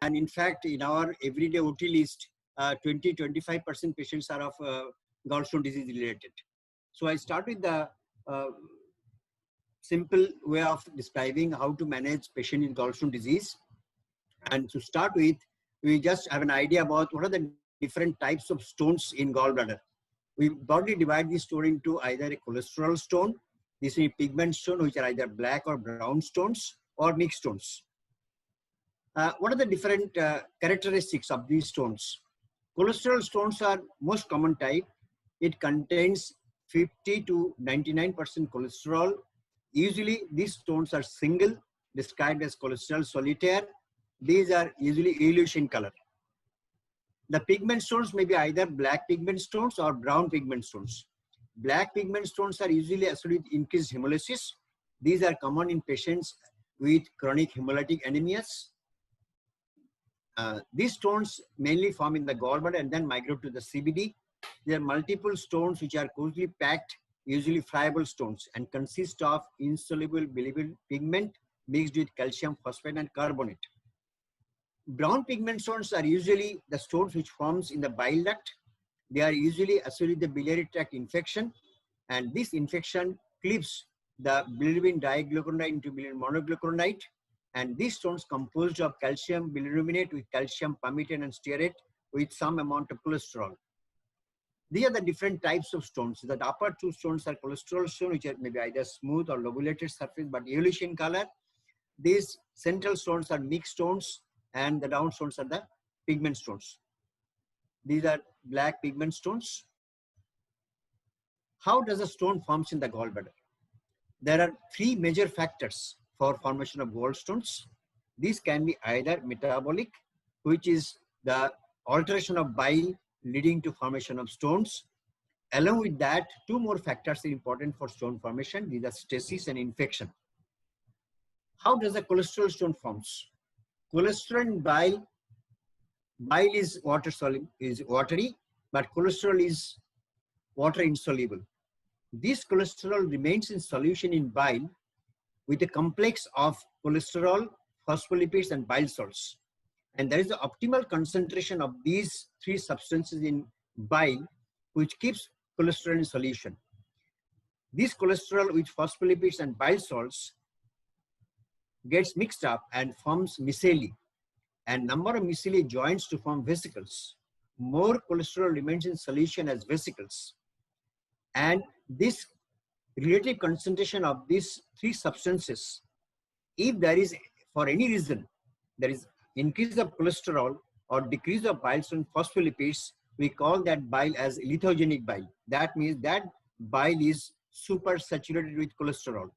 And in fact, in our everyday OT list, 20-25% patients are of gallstone disease related. So I start with the simple way of describing how to manage patient in gallstone disease. And to start with, we just have an idea about what are the different types of stones in gallbladder. We broadly divide this stone into either a cholesterol stone, this is a pigment stone, which are either black or brown stones, or mixed stones. What are the different characteristics of these stones? Cholesterol stones are most common type. It contains 50 to 99% cholesterol. Usually these stones are single, described as cholesterol solitaire. These are usually yellowish in color. The pigment stones may be either black pigment stones or brown pigment stones. Black pigment stones are usually associated with increased hemolysis. These are common in patients with chronic hemolytic anemias. These stones mainly form in the gallbladder and then migrate to the CBD. There are multiple stones which are closely packed, usually friable stones, and consist of insoluble bilirubin pigment mixed with calcium phosphate and carbonate. Brown pigment stones are usually the stones which forms in the bile duct. They are usually associated with the biliary tract infection, and this infection cleaves the bilirubin diglucuronide into bilirubin monoglucuronide, and these stones composed of calcium biliruminate with calcium palmitate and stearate with some amount of cholesterol. These are the different types of stones. The upper two stones are cholesterol stones, which are maybe either smooth or lobulated surface but yellowish in color. These central stones are mixed stones, and the down stones are the pigment stones. These are black pigment stones. How does a stone forms in the gallbladder? There are three major factors for formation of gallstones. These can be either metabolic, which is the alteration of bile leading to formation of stones. Along with that, two more factors are important for stone formation. These are stasis and infection. How does a cholesterol stone forms? Cholesterol in bile is watery, but cholesterol is water insoluble. This cholesterol remains in solution in bile with a complex of cholesterol, phospholipids, and bile salts. And there is the optimal concentration of these three substances in bile, which keeps cholesterol in solution. This cholesterol with phospholipids and bile salts gets mixed up and forms micelle, and number of micelle joins to form vesicles. More cholesterol remains in solution as vesicles. And this relative concentration of these three substances, if there is, for any reason, there is increase of cholesterol or decrease of bile and phospholipids, we call that bile as lithogenic bile. That means that bile is super saturated with cholesterol.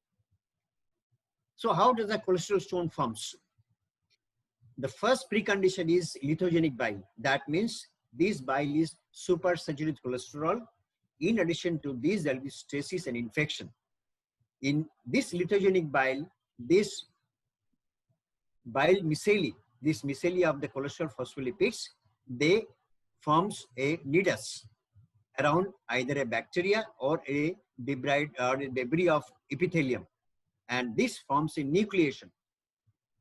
So how does a cholesterol stone forms? The first precondition is lithogenic bile. That means this bile is super saturated with cholesterol. In addition to this, there will be stasis and infection. In this lithogenic bile, this bile micelle, this micelle of the cholesterol phospholipids, they forms a nidus around either a bacteria or a debris of epithelium, and this forms a nucleation.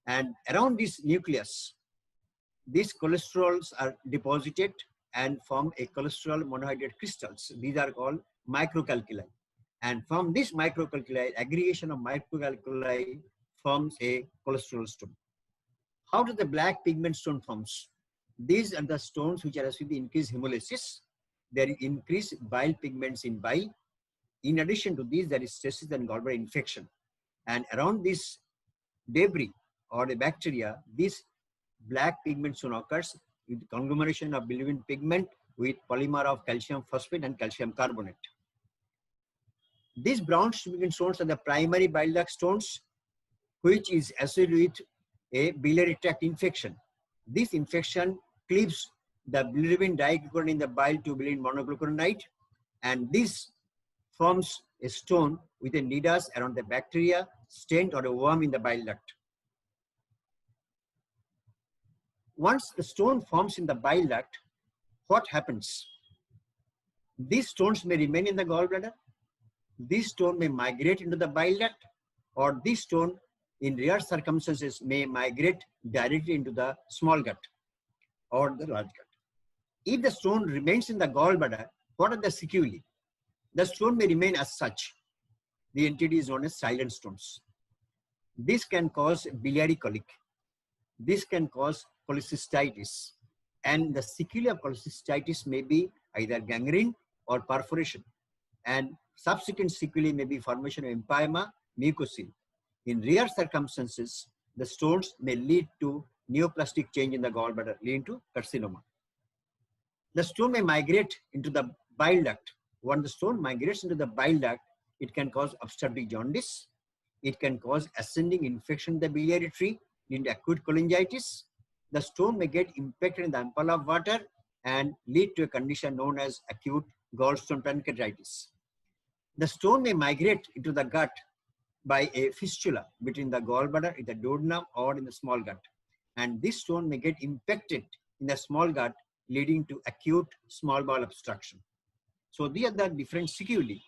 And around this nucleus, these cholesterols are deposited and form a cholesterol monohydrate crystals. These are called microcalculi. And from this microcalculi, aggregation of microcalculi forms a cholesterol stone. How does the black pigment stone forms? These are the stones which are associated with increased hemolysis. There is increased bile pigments in bile. In addition to these, there is stasis and gallbladder infection. And around this debris or the bacteria, this black pigment stone occurs with conglomeration of bilirubin pigment with polymer of calcium phosphate and calcium carbonate. These brown pigment stones are the primary bile duct stones, which is associated with a biliary tract infection. This infection cleaves the bilirubin diglucuronide in the bile to bilirubin monoglucuronide, and this forms a stone with a nidus around the bacteria, stent, or a worm in the bile duct. Once the stone forms in the bile duct, what happens? These stones may remain in the gallbladder, this stone may migrate into the bile duct, or this stone in rare circumstances may migrate directly into the small gut or the large gut. If the stone remains in the gallbladder, what are the sequelae? The stone may remain as such. The entity is known as silent stones. This can cause biliary colic. This can cause cholecystitis. And the sequelae of cholecystitis may be either gangrene or perforation. And subsequent sequelae may be formation of empyema, mucocele. In rare circumstances, the stones may lead to neoplastic change in the gallbladder, leading to carcinoma. The stone may migrate into the bile duct. When the stone migrates into the bile duct, it can cause obstructive jaundice. It can cause ascending infection in the biliary tree, leading to acute cholangitis. The stone may get impacted in the ampulla of water and lead to a condition known as acute gallstone pancreatitis. The stone may migrate into the gut by a fistula between the gallbladder, in the duodenum, or in the small gut. And this stone may get impacted in the small gut, leading to acute small bowel obstruction. So these are the different sequelae,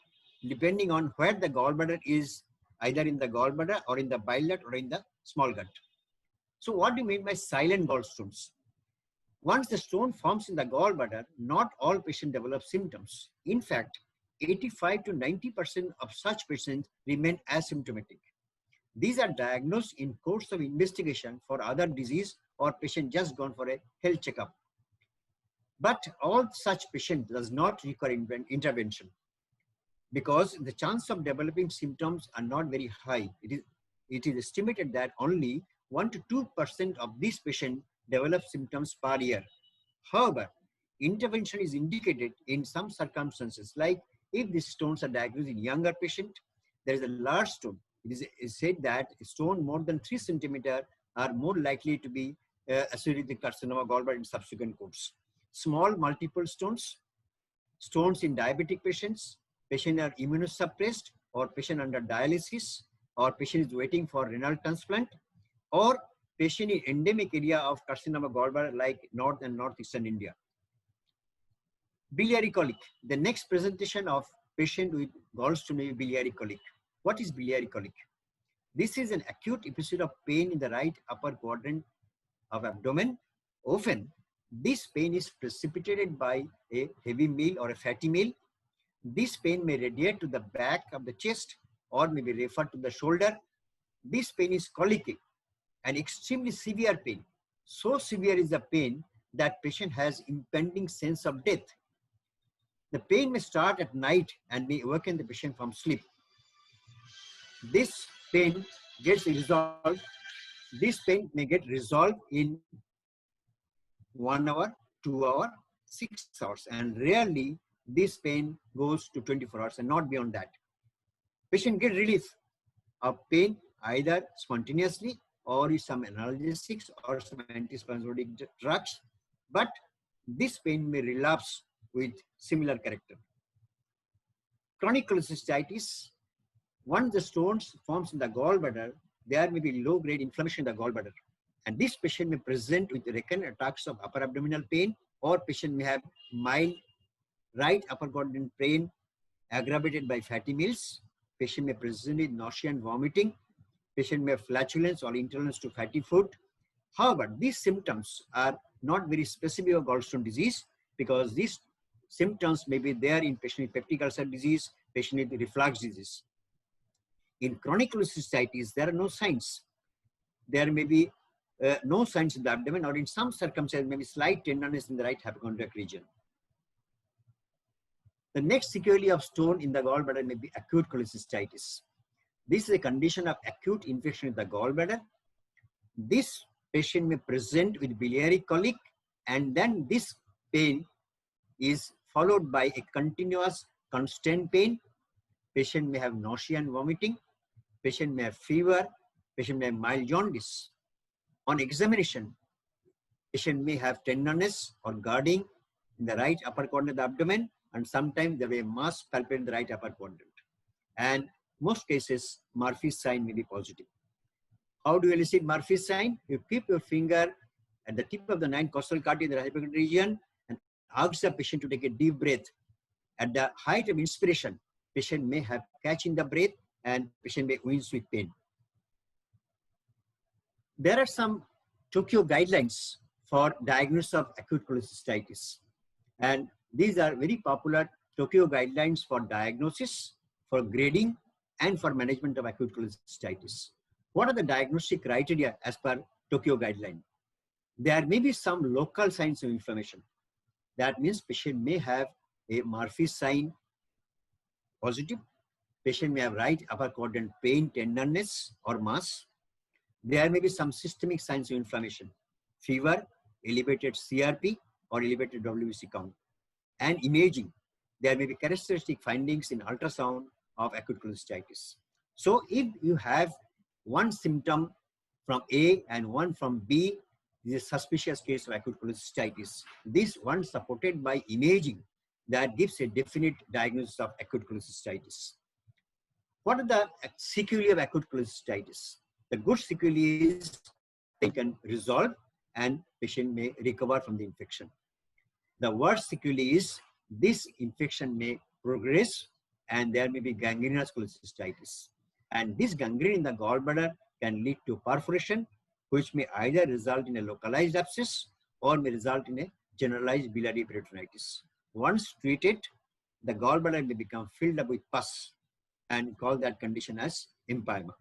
depending on where the gallbladder is, either in the gallbladder or in the bile duct or in the small gut. So what do you mean by silent gallstones? Once the stone forms in the gallbladder, not all patients develop symptoms. In fact, 85 to 90% of such patients remain asymptomatic. These are diagnosed in course of investigation for other disease or patient just gone for a health checkup. But all such patient does not require intervention because the chance of developing symptoms are not very high. It is estimated that only 1 to 2% of these patients develop symptoms per year. However, intervention is indicated in some circumstances, like if these stones are diagnosed in younger patient, there is a large stone. It is said that a stone more than 3 centimeters are more likely to be associated with carcinoma gallbladder in subsequent course. Small multiple stones, stones in diabetic patients, patient are immunosuppressed, or patient under dialysis, or patient is waiting for renal transplant, or patient in endemic area of carcinoma gallbladder like North and Northeastern India. Biliary colic. The next presentation of patient with gallstone biliary colic. What is biliary colic? This is an acute episode of pain in the right upper quadrant of abdomen. Often, this pain is precipitated by a heavy meal or a fatty meal. This pain may radiate to the back of the chest or may be referred to the shoulder. This pain is colic, an extremely severe pain. So severe is the pain that patient has impending sense of death. The pain may start at night and may awaken the patient from sleep. This pain gets resolved. This pain may get resolved in 1 hour, 2 hours, 6 hours, and rarely this pain goes to 24 hours and not beyond that. Patient get relief of pain either spontaneously or with some analgesics or some antispasmodic drugs, but this pain may relapse with similar character. Chronic cholecystitis. Once the stones forms in the gallbladder, there may be low-grade inflammation in the gallbladder. And this patient may present with recurrent attacks of upper abdominal pain, or patient may have mild right upper quadrant pain aggravated by fatty meals. Patient may present with nausea and vomiting. Patient may have flatulence or intolerance to fatty food. However, these symptoms are not very specific of gallstone disease because these symptoms may be there in patient with peptic ulcer disease, patient with reflux disease. In chronic cholecystitis, there are no signs. There may be no signs in the abdomen, or in some circumstances, maybe slight tenderness in the right hypochondriac region. The next sequelae of stone in the gallbladder may be acute cholecystitis. This is a condition of acute infection in the gallbladder. This patient may present with biliary colic, and then this pain is followed by a continuous constant pain. Patient may have nausea and vomiting. Patient may have fever. Patient may have mild jaundice. On examination, patient may have tenderness or guarding in the right upper quadrant of the abdomen, and sometimes there may be mass palpable in the right upper quadrant. And most cases, Murphy's sign may be positive. How do you elicit Murphy's sign? You keep your finger at the tip of the 9 costal cartilage in the right hypochondriac region and ask the patient to take a deep breath. At the height of inspiration, patient may have catch in the breath and patient may wince with pain. There are some Tokyo guidelines for diagnosis of acute cholecystitis. And these are very popular Tokyo guidelines for diagnosis, for grading, and for management of acute cholecystitis. What are the diagnostic criteria as per Tokyo guideline? There may be some local signs of inflammation. That means patient may have a Murphy sign positive. Patient may have right upper quadrant pain, tenderness, or mass. There may be some systemic signs of inflammation, fever, elevated CRP, or elevated WBC count. And imaging, there may be characteristic findings in ultrasound of acute cholecystitis. So if you have one symptom from A and one from B, this is a suspicious case of acute cholecystitis. This one supported by imaging that gives a definite diagnosis of acute cholecystitis. What are the sequelae of acute cholecystitis? The good sequelae is they can resolve and patient may recover from the infection. The worst sequelae is this infection may progress and there may be gangrenous cholecystitis. And this gangrene in the gallbladder can lead to perforation, which may either result in a localized abscess or may result in a generalized biliary peritonitis. Once treated, the gallbladder may become filled up with pus and call that condition as empyema.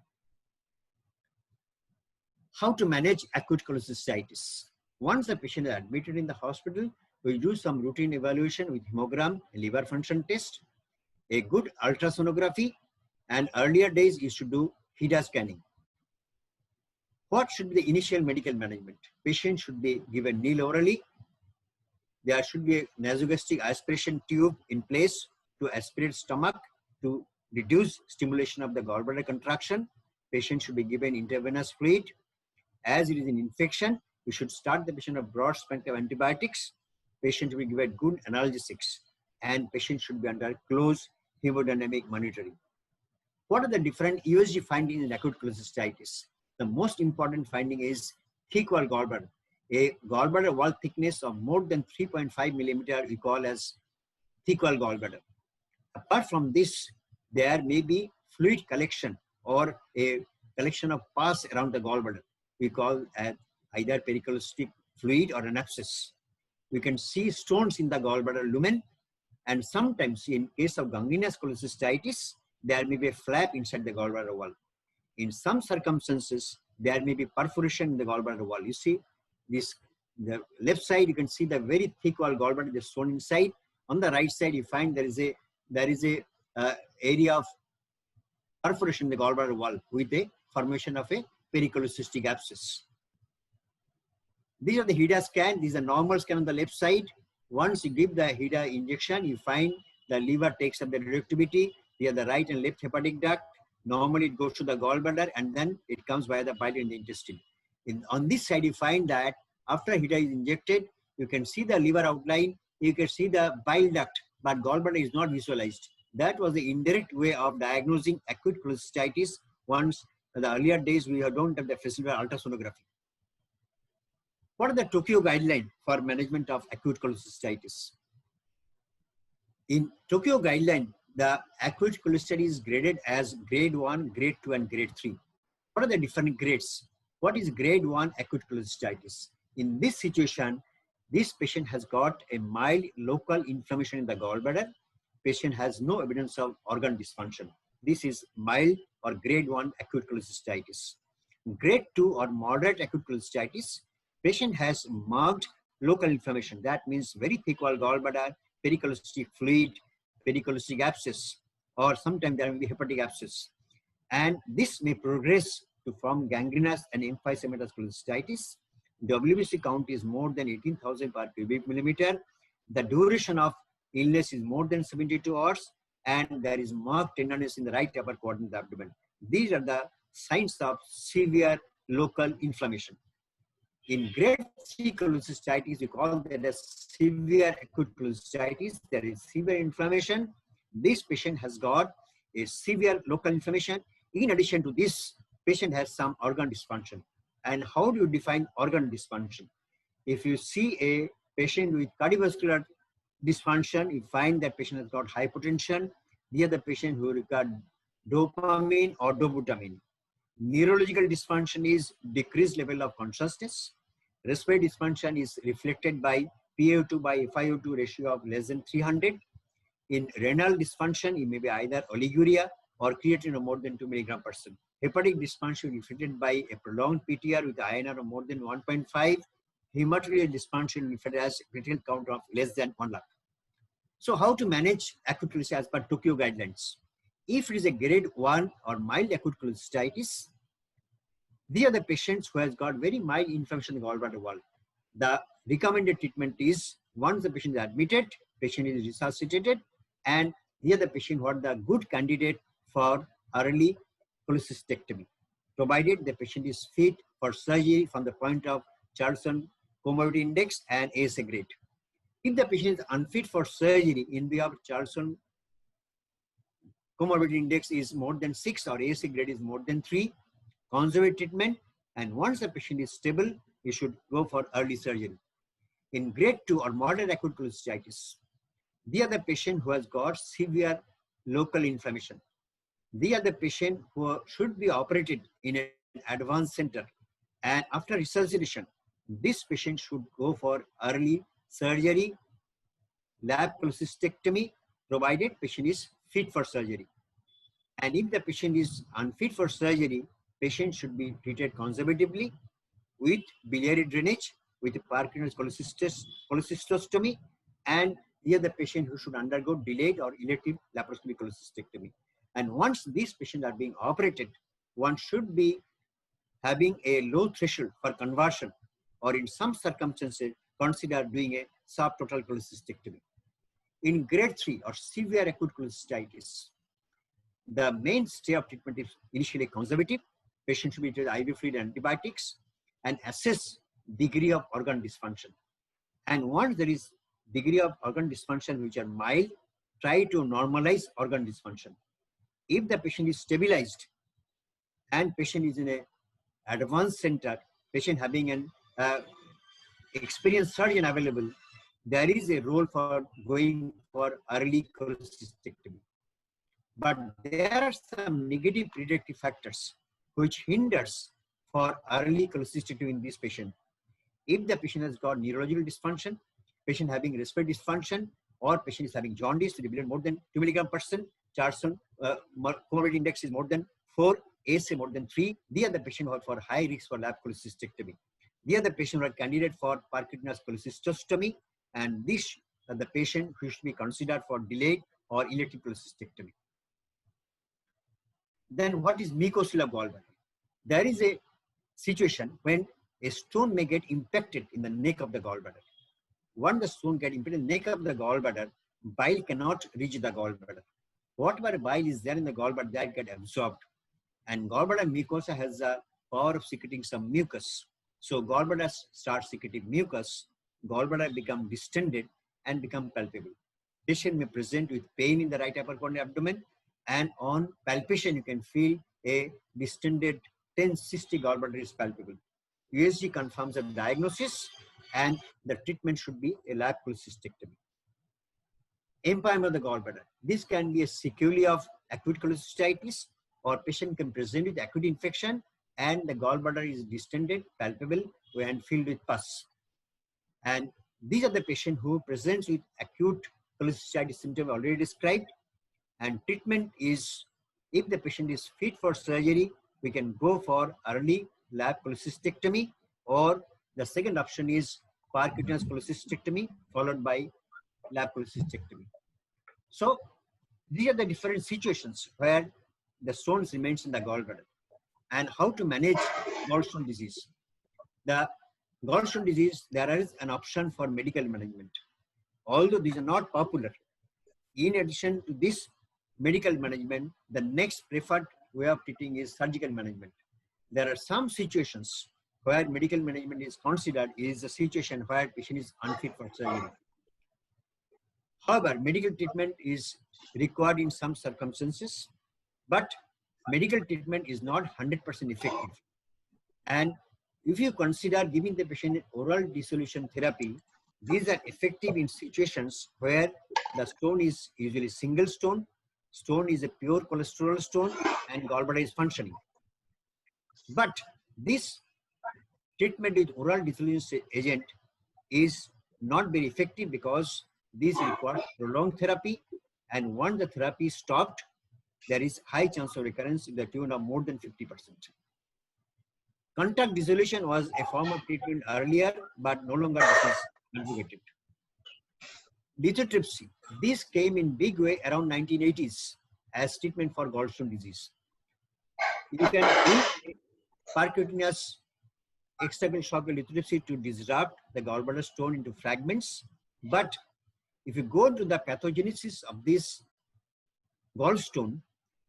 How to manage acute cholecystitis? Once the patient is admitted in the hospital, we do some routine evaluation with hemogram, liver function test, a good ultrasonography, and earlier days you should do HIDA scanning. What should be the initial medical management? Patient should be given Nil orally. There should be a nasogastric aspiration tube in place to aspirate stomach to reduce stimulation of the gallbladder contraction. Patient should be given intravenous fluid. As it is an infection, we should start the patient of broad spectrum of antibiotics. Patient should be given good analgesics, and patient should be under close hemodynamic monitoring. What are the different ESG findings in acute cholecystitis? The most important finding is thick wall gallbladder. A gallbladder wall thickness of more than 3.5 millimeter we call as thick wall gallbladder. Apart from this, there may be fluid collection or a collection of pus around the gallbladder. We call either pericholecystic fluid or an abscess. We can see stones in the gallbladder lumen, and sometimes in case of gangrenous cholecystitis, there may be a flap inside the gallbladder wall. In some circumstances, there may be perforation in the gallbladder wall. You see this, the left side, you can see the very thick wall gallbladder is shown inside. On the right side, you find there is a area of perforation in the gallbladder wall with a formation of a pericholecystic abscess. These are the HIDA scan. These are normal scan on the left side. Once you give the HIDA injection, you find the liver takes up the radioactivity. We have the right and left hepatic duct. Normally it goes to the gallbladder and then it comes via the bile in the intestine. On this side, you find that after HIDA is injected, you can see the liver outline, you can see the bile duct, but gallbladder is not visualized. That was the indirect way of diagnosing acute cholecystitis. Once in the earlier days, we don't have the facility for ultrasonography. What are the Tokyo guidelines for management of acute cholecystitis? In Tokyo guideline, the acute cholecystitis is graded as grade 1, grade 2, and grade 3. What are the different grades? What is grade 1 acute cholecystitis? In this situation, this patient has got a mild local inflammation in the gallbladder. Patient has no evidence of organ dysfunction. This is mild or grade 1 acute cholecystitis. Grade 2 or moderate acute cholecystitis, patient has marked local inflammation. That means very thick wall gallbladder, pericholecystic fluid, pericholecystic abscess, or sometimes there may be hepatic abscess. And this may progress to form gangrenous and emphysematous cholecystitis. WBC count is more than 18,000 per cubic millimeter. The duration of illness is more than 72 hours, and there is marked tenderness in the right upper quadrant of the abdomen. These are the signs of severe local inflammation. In grade 3 cholecystitis, we call that as severe acute cholecystitis. There is severe inflammation. This patient has got a severe local inflammation. In addition to this, patient has some organ dysfunction. And how do you define organ dysfunction? If you see a patient with cardiovascular dysfunction, you find that patient has got hypotension. The other patient who require dopamine or dobutamine. Neurological dysfunction is decreased level of consciousness. Respiratory dysfunction is reflected by PaO2 by FiO2 ratio of less than 300. In renal dysfunction, it may be either oliguria or creatinine of more than 2 milligram per cent. Hepatic dysfunction reflected by a prolonged PTR with INR of more than 1.5. Hematological dysfunction reflected as critical count of less than 1 lakh. So how to manage acute cholecystitis as per Tokyo guidelines? If it is a grade 1 or mild acute cholecystitis, these are the patients who has got very mild inflammation in the gallbladder wall. The recommended treatment is once the patient is admitted, patient is resuscitated, and here the patient who are the good candidate for early cholecystectomy, provided the patient is fit for surgery from the point of Charlson Comorbidity Index and ASA grade. If the patient is unfit for surgery in view of Charlson Comorbidity Index is more than 6 or ASA grade is more than 3, conservative treatment, and once the patient is stable, you should go for early surgery. In grade 2 or moderate acute cholecystitis, they are the patient who has got severe local inflammation. They are the patient who should be operated in an advanced center, and after resuscitation, this patient should go for early surgery, lab cholecystectomy, provided patient is fit for surgery. And if the patient is unfit for surgery, patient should be treated conservatively with biliary drainage, with Parkinson's cholecystostomy, and here the patient who should undergo delayed or elective laparoscopic cholecystectomy. And once these patients are being operated, one should be having a low threshold for conversion, or in some circumstances, consider doing a subtotal cholecystectomy. In grade 3 or severe acute cholecystitis, the mainstay of treatment is initially conservative. Patient should be treated with IV fluid and antibiotics and assess degree of organ dysfunction. And once there is degree of organ dysfunction which are mild, try to normalize organ dysfunction. If the patient is stabilized and patient is in a advanced center, patient having an experienced surgeon available, there is a role for going for early cholecystectomy. But there are some negative predictive factors which hinders for early cholecystectomy in this patient. If the patient has got neurological dysfunction, patient having respiratory dysfunction, or patient is having jaundice to the blood more than 2 milligram per cent, Charlson Comorbidity Index is more than 4, ASA more than 3, they are the patient who are for high risk for lab cholecystectomy. They are the patient who are candidate for Parkinson's cholecystostomy, and this are the patient who should be considered for delayed or elective cholecystectomy. Then what is mucosal of gallbladder? There is a situation when a stone may get impacted in the neck of the gallbladder. Once the stone gets impacted in the neck of the gallbladder, bile cannot reach the gallbladder. Whatever bile is there in the gallbladder, that get absorbed. And gallbladder mucosa has the power of secreting some mucus. So gallbladder starts secreting mucus, gallbladder become distended and become palpable. Patient may present with pain in the right upper corner abdomen, and on palpation you can feel a distended tense cystic gallbladder is palpable. USG confirms the diagnosis, and the treatment should be a lab cholecystectomy. Empyema of the gallbladder. This can be a sequelae of acute cholecystitis, or patient can present with acute infection and the gallbladder is distended, palpable, and filled with pus. And these are the patient who presents with acute cholecystitis symptom already described. And treatment is, if the patient is fit for surgery, we can go for early lab cholecystectomy, or the second option is Parkinson's cholecystectomy followed by lab cholecystectomy. So these are the different situations where the stones remains in the gallbladder, and how to manage gallstone disease. The gallstone disease, there is an option for medical management. Although these are not popular, in addition to this medical management, the next preferred way of treating is surgical management. There are some situations where medical management is considered is a situation where patient is unfit for surgery. However, medical treatment is required in some circumstances, but medical treatment is not 100% effective. And if you consider giving the patient oral dissolution therapy, these are effective in situations where the stone is usually single stone, stone is a pure cholesterol stone, and gallbladder is functioning. But this treatment with oral dissolution agent is not very effective because this requires prolonged therapy, and once the therapy is stopped, there is high chance of recurrence in the tune of more than 50%. Contact dissolution was a form of treatment earlier, but no longer this is advocated. Lithotripsy. This came in big way around 1980s as treatment for gallstone disease. You can use percutaneous extracorporeal shock lithotripsy to disrupt the gallbladder stone into fragments. But if you go to the pathogenesis of this gallstone,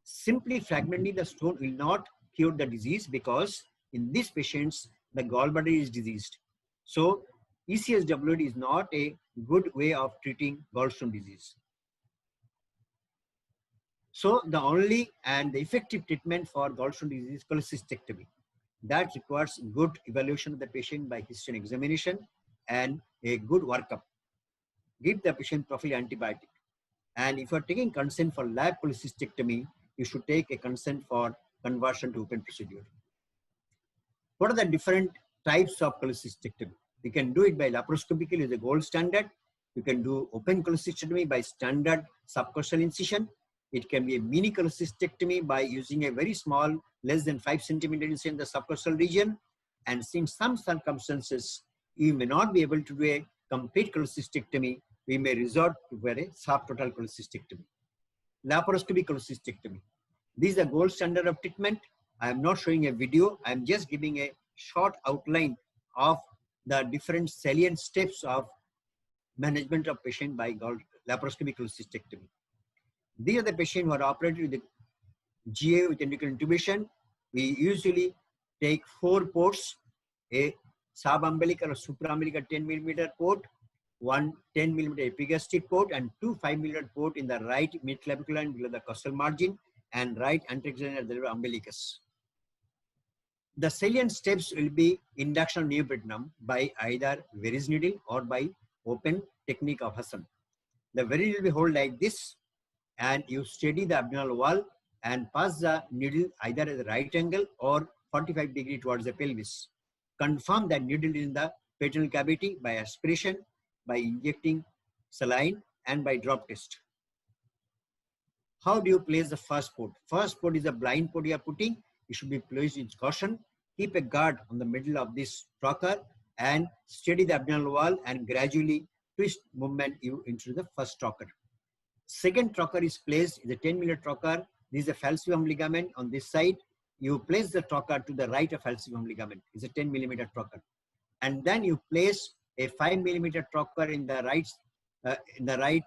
simply fragmenting the stone will not cure the disease, because in these patients, the gallbladder is diseased. So ECSWD is not a good way of treating gallstone disease. So the only and the effective treatment for gallstone disease is cholecystectomy. That requires good evaluation of the patient by history examination and a good workup. Give the patient proper antibiotic. And if you are taking consent for lab cholecystectomy, you should take a consent for conversion to open procedure. What are the different types of cholecystectomy? You can do it by laparoscopically, is the gold standard. You can do open cholecystectomy by standard subcostal incision. It can be a mini cholecystectomy by using a very small, less than 5 centimeter incision in the subcostal region. And in some circumstances, you may not be able to do a complete cholecystectomy. We may resort to a subtotal cholecystectomy. Laparoscopic cholecystectomy. This is the gold standard of treatment. I am not showing a video. I am just giving a short outline of the different salient steps of management of patient by laparoscopic cholecystectomy. These are the patients who are operated with the GA with endocrine intubation. We usually take 4 ports, a subumbilical or supraumbilical 10 millimeter port, one 10 millimeter epigastric port, and 2 5 millimeter port in the right midclavicular line below the costal margin, and right anteroclavicular at the umbilicus. The salient steps will be induction of neoperitoneum by either Veress needle or by open technique of Hassan. The Veress will be held like this, and you steady the abdominal wall and pass the needle either at the right angle or 45 degrees towards the pelvis. Confirm that needle is in the peritoneal cavity by aspiration, by injecting saline, and by drop test. How do you place the first port? First port is a blind port you are putting. It should be placed with caution. Keep a guard on the middle of this trocar and steady the abdominal wall and gradually twist movement you into the first trocar. Second trocar is placed in the 10 millimeter trocar. This is a falciform ligament on this side. You place the trocar to the right of falciform ligament. It's a 10 millimeter trocar. And then you place a 5 millimeter trocar in the right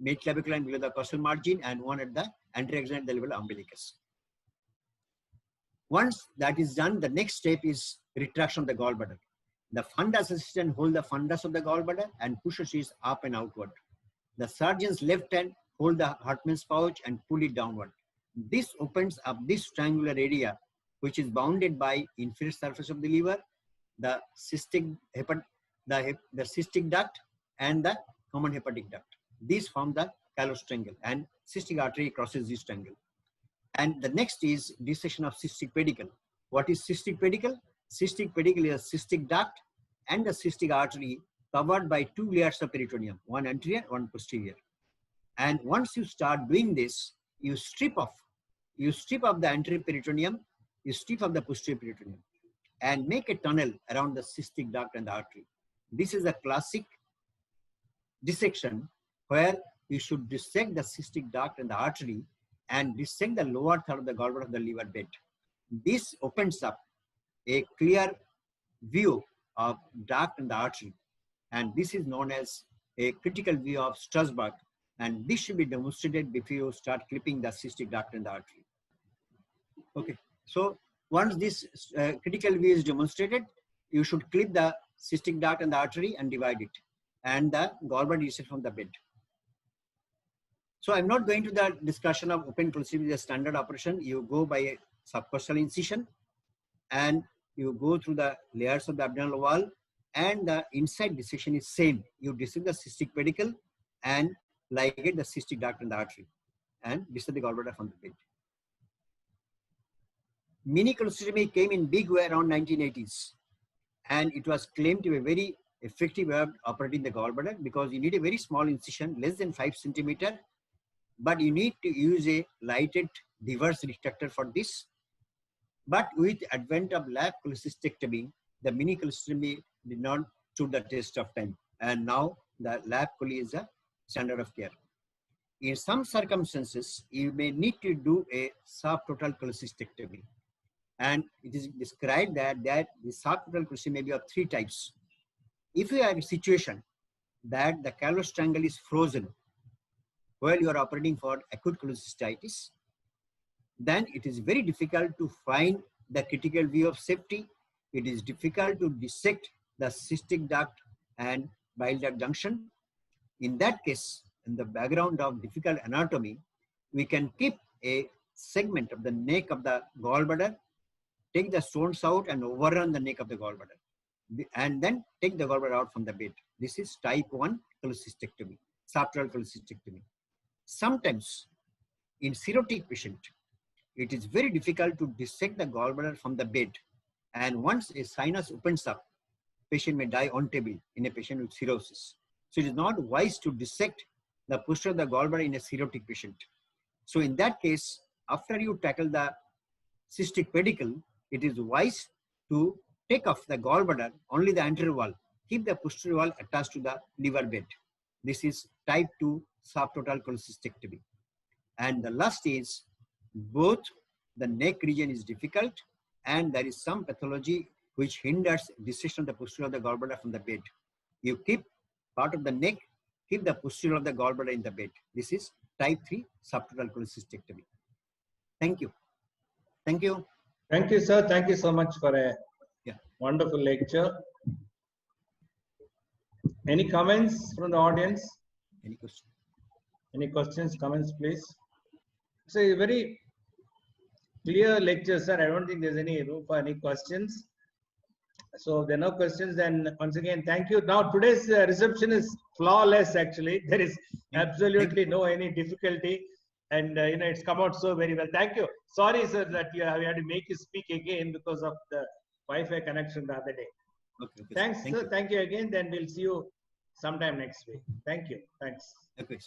midclavicular line below the costal margin, and one at the anterioxylate at the level of umbilicus. Once that is done, the next step is retraction of the gallbladder. The fundus assistant hold the fundus of the gallbladder and pushes it up and outward. The surgeon's left hand hold the Hartmann's pouch and pull it downward. This opens up this triangular area, which is bounded by inferior surface of the liver, the cystic duct, and the common hepatic duct. These form the callous triangle, and cystic artery crosses this triangle. And the next is dissection of cystic pedicle. What is cystic pedicle? Cystic pedicle is a cystic duct and a cystic artery covered by 2 layers of peritoneum, one anterior, one posterior. And once you start doing this, you strip off the anterior peritoneum, you strip off the posterior peritoneum, and make a tunnel around the cystic duct and the artery. This is a classic dissection where you should dissect the cystic duct and the artery and dissect the lower third of the gallbladder of the liver bed. This opens up a clear view of duct and the artery, and this is known as a critical view of Strasberg, and this should be demonstrated before you start clipping the cystic duct and the artery. Okay, so once this critical view is demonstrated, you should clip the cystic duct and the artery and divide it, and the gallbladder is from the bed. So I'm not going to the discussion of open cholecystectomy as a standard operation. You go by a subcostal incision, and you go through the layers of the abdominal wall, and the inside dissection is same. You dissect the cystic pedicle and ligate the cystic duct and the artery, and dissect the gallbladder from the bed. Mini cholecystectomy came in big way around 1980s, and it was claimed to be a very effective way of operating the gallbladder because you need a very small incision, less than 5 centimeter, but you need to use a lighted reverse retractor for this. But with the advent of lap cholecystectomy, the mini cholecystectomy did not stood the test of time, and now the lap chole is a standard of care. In some circumstances, you may need to do a subtotal cholecystectomy. And it is described that the subtotal cholecystectomy may be of 3 types. If you have a situation that the callous triangle is frozen while you are operating for acute cholecystitis, then it is very difficult to find the critical view of safety. It is difficult to dissect the cystic duct and bile duct junction. In that case, in the background of difficult anatomy, we can keep a segment of the neck of the gallbladder, take the stones out and overrun the neck of the gallbladder, and then take the gallbladder out from the bed. This is type 1 cholecystectomy, subtotal cholecystectomy. Sometimes in cirrhotic patient, it is very difficult to dissect the gallbladder from the bed. And once a sinus opens up, patient may die on table in a patient with cirrhosis. So it is not wise to dissect the posterior of the gallbladder in a cirrhotic patient. So in that case, after you tackle the cystic pedicle, it is wise to take off the gallbladder, only the anterior wall, keep the posterior wall attached to the liver bed. This is type 2 subtotal cholecystectomy. And the last is both the neck region is difficult and there is some pathology which hinders dissection of the posterior of the gallbladder from the bed. You keep part of the neck, keep the posterior of the gallbladder in the bed. This is type 3 subtotal cholecystectomy. Thank you. Thank you. Thank you, sir. Thank you so much for a wonderful lecture. Any comments from the audience? Any questions? Any questions, comments, please? It's a very clear lecture, sir. I don't think there's any room for any questions. So if there are no questions, then once again, thank you. Now, today's reception is flawless, actually. There is absolutely no any difficulty. And, it's come out so very well. Thank you. Sorry, sir, that we had to make you speak again because of the Wi-Fi connection the other day. Okay. Thanks, sir. Thank you again. Then we'll see you sometime next week. Thank you. Thanks. Okay.